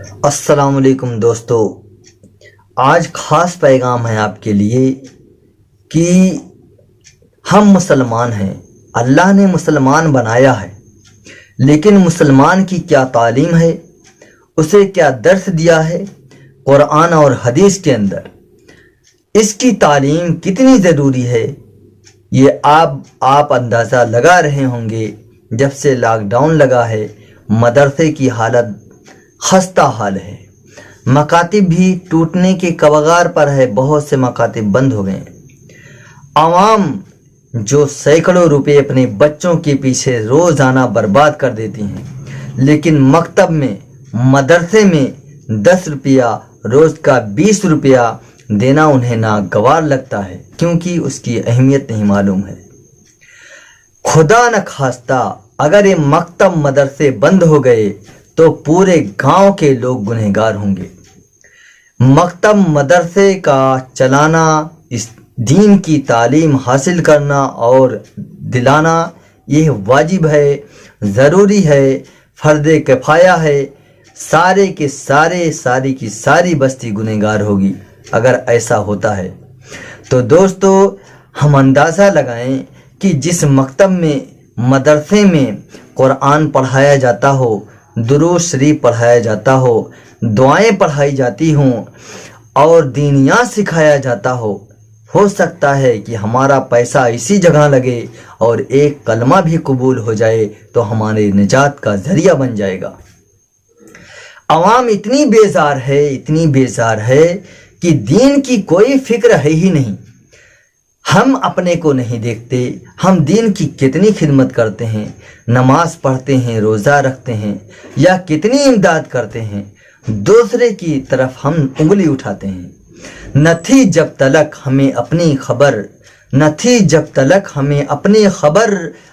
السلام علیکم دوستو، آج خاص پیغام ہے آپ کے لیے کہ ہم مسلمان ہیں، اللہ نے مسلمان بنایا ہے، لیکن مسلمان کی کیا تعلیم ہے، اسے کیا درس دیا ہے قرآن اور حدیث کے اندر، اس کی تعلیم کتنی ضروری ہے، یہ آپ اندازہ لگا رہے ہوں گے۔ جب سے لاک ڈاؤن لگا ہے، مدرسے کی حالت خستہ حال ہے، مکاتب بھی ٹوٹنے کے کگار پر ہے، بہت سے مکاتب بند ہو گئے ہیں۔ عوام جو سینکڑوں روپے اپنے بچوں کے پیچھے روزانہ برباد کر دیتی ہیں، لیکن مکتب میں، مدرسے میں 10 روپیہ روز کا 20 روپیہ دینا انہیں ناگوار لگتا ہے، کیونکہ اس کی اہمیت نہیں معلوم ہے۔ خدا نہ خواستہ اگر یہ مکتب مدرسے بند ہو گئے تو پورے گاؤں کے لوگ گنہگار ہوں گے۔ مکتب مدرسے کا چلانا، اس دین کی تعلیم حاصل کرنا اور دلانا، یہ واجب ہے، ضروری ہے، فرض کفایہ ہے۔ سارے کے سارے، ساری کی ساری بستی گنہگار ہوگی اگر ایسا ہوتا ہے۔ تو دوستو، ہم اندازہ لگائیں کہ جس مکتب میں، مدرسے میں قرآن پڑھایا جاتا ہو، درود شریف پڑھایا جاتا ہو، دعائیں پڑھائی جاتی ہوں اور دینیات سکھایا جاتا ہو سکتا ہے کہ ہمارا پیسہ اسی جگہ لگے اور ایک کلمہ بھی قبول ہو جائے تو ہمارے نجات کا ذریعہ بن جائے گا۔ عوام اتنی بیزار ہے کہ دین کی کوئی فکر ہے ہی نہیں۔ ہم اپنے کو نہیں دیکھتے، ہم دین کی کتنی خدمت کرتے ہیں، نماز پڑھتے ہیں، روزہ رکھتے ہیں، یا کتنی امداد کرتے ہیں، دوسرے کی طرف ہم انگلی اٹھاتے ہیں۔ نہ تھی جب تلک ہمیں اپنی خبر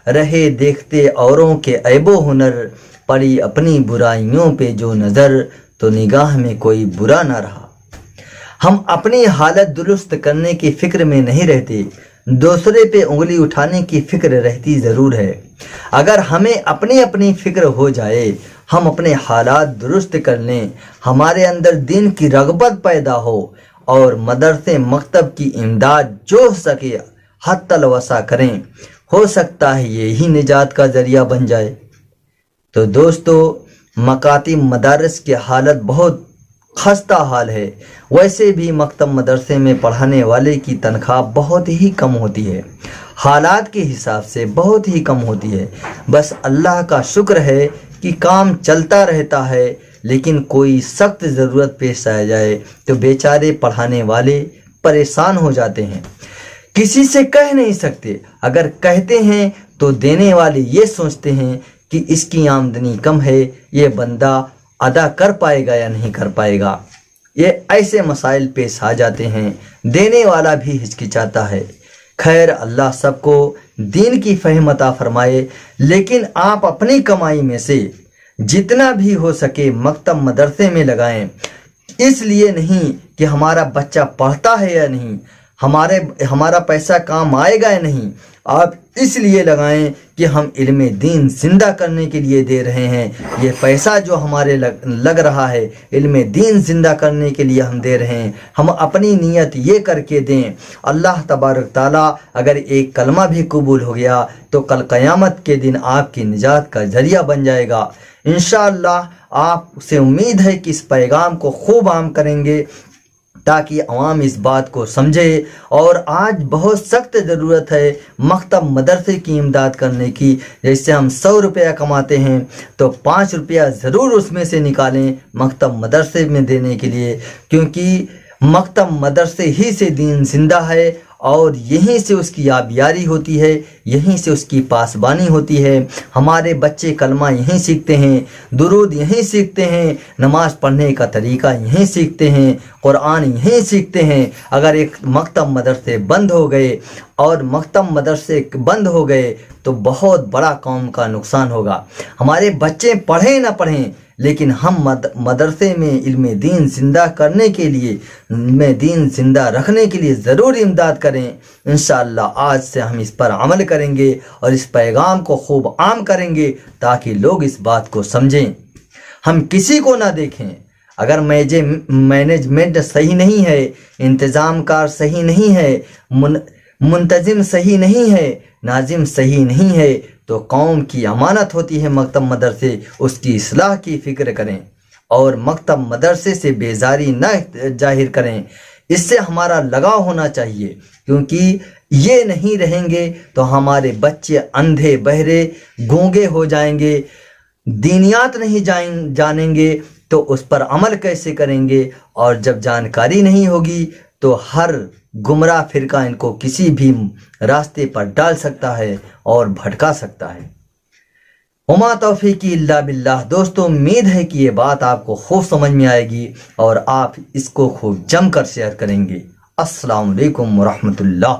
رہے دیکھتے اوروں کے عیب و ہنر، پڑی اپنی برائیوں پہ جو نظر تو نگاہ میں کوئی برا نہ رہا۔ ہم اپنی حالت درست کرنے کی فکر میں نہیں رہتے، دوسرے پہ انگلی اٹھانے کی فکر رہتی ضرور ہے۔ اگر ہمیں اپنی فکر ہو جائے، ہم اپنے حالات درست کر لیں، ہمارے اندر دین کی رغبت پیدا ہو اور مدرسے مکتب کی امداد جو ہو سکے حتی الوسع کریں، ہو سکتا ہے یہی نجات کا ذریعہ بن جائے۔ تو دوستو، مکاتب مدارس کی حالت بہت خستہ حال ہے۔ ویسے بھی مکتب مدرسے میں پڑھانے والے کی تنخواہ بہت ہی کم ہوتی ہے، حالات کے حساب سے بہت ہی کم ہوتی ہے۔ بس اللہ کا شکر ہے کہ کام چلتا رہتا ہے، لیکن کوئی سخت ضرورت پیش آ جائے تو بیچارے پڑھانے والے پریشان ہو جاتے ہیں، کسی سے کہہ نہیں سکتے، اگر کہتے ہیں تو دینے والے یہ سوچتے ہیں کہ اس کی آمدنی کم ہے، یہ بندہ ادا کر پائے گا یا نہیں کر پائے گا۔ یہ ایسے مسائل پیش آ جاتے ہیں، دینے والا بھی ہچکچاتا ہے۔ خیر، اللہ سب کو دین کی فہم عطا فرمائے، لیکن آپ اپنی کمائی میں سے جتنا بھی ہو سکے مکتب مدرسے میں لگائیں۔ اس لیے نہیں کہ ہمارا بچہ پڑھتا ہے یا نہیں، ہمارا پیسہ کام آئے گا یا نہیں، آپ اس لیے لگائیں کہ ہم علم دین زندہ کرنے کے لیے دے رہے ہیں۔ یہ پیسہ جو ہمارے لگ رہا ہے، علم دین زندہ کرنے کے لیے ہم دے رہے ہیں۔ ہم اپنی نیت یہ کر کے دیں، اللہ تبارک تعالیٰ اگر ایک کلمہ بھی قبول ہو گیا تو کل قیامت کے دن آپ کی نجات کا ذریعہ بن جائے گا۔ انشاءاللہ آپ سے امید ہے کہ اس پیغام کو خوب عام کریں گے تاکہ عوام اس بات کو سمجھے۔ اور آج بہت سخت ضرورت ہے مکتب مدرسے کی امداد کرنے کی۔ جیسے ہم 100 روپیہ کماتے ہیں تو 5 روپیہ ضرور اس میں سے نکالیں مکتب مدرسے میں دینے کے لیے، کیونکہ مکتب مدرسے ہی سے دین زندہ ہے اور یہیں سے اس کی آبیاری ہوتی ہے، یہیں سے اس کی پاسبانی ہوتی ہے۔ ہمارے بچے کلمہ یہیں سیکھتے ہیں، درود یہیں سیکھتے ہیں، نماز پڑھنے کا طریقہ یہیں سیکھتے ہیں، قرآن یہیں سیکھتے ہیں۔ اگر ایک مکتب مدرسے بند ہو گئے تو بہت بڑا قوم کا نقصان ہوگا۔ ہمارے بچے پڑھیں نہ پڑھیں، لیکن ہم مدرسے میں علم دین زندہ کرنے کے لیے، علم دین زندہ رکھنے کے لیے ضرور امداد کریں۔ انشاءاللہ آج سے ہم اس پر عمل کریں گے اور اس پیغام کو خوب عام کریں گے تاکہ لوگ اس بات کو سمجھیں۔ ہم کسی کو نہ دیکھیں، اگر مینجمنٹ صحیح نہیں ہے، انتظام کار صحیح نہیں ہے، منتظم صحیح نہیں ہے، ناظم صحیح نہیں ہے، تو قوم کی امانت ہوتی ہے مکتب مدرسے، اس کی اصلاح کی فکر کریں اور مکتب مدرسے سے بیزاری نہ ظاہر کریں۔ اس سے ہمارا لگاؤ ہونا چاہیے، کیونکہ یہ نہیں رہیں گے تو ہمارے بچے اندھے بہرے گونگے ہو جائیں گے، دینیات نہیں جانیں گے تو اس پر عمل کیسے کریں گے، اور جب جانکاری نہیں ہوگی تو ہر گمراہ فرقہ ان کو کسی بھی راستے پر ڈال سکتا ہے اور بھٹکا سکتا ہے۔ وما توفیقی الا باللہ۔ دوستو، امید ہے کہ یہ بات آپ کو خوب سمجھ میں آئے گی اور آپ اس کو خوب جم کر شیئر کریں گے۔ السلام علیکم ورحمۃ اللہ۔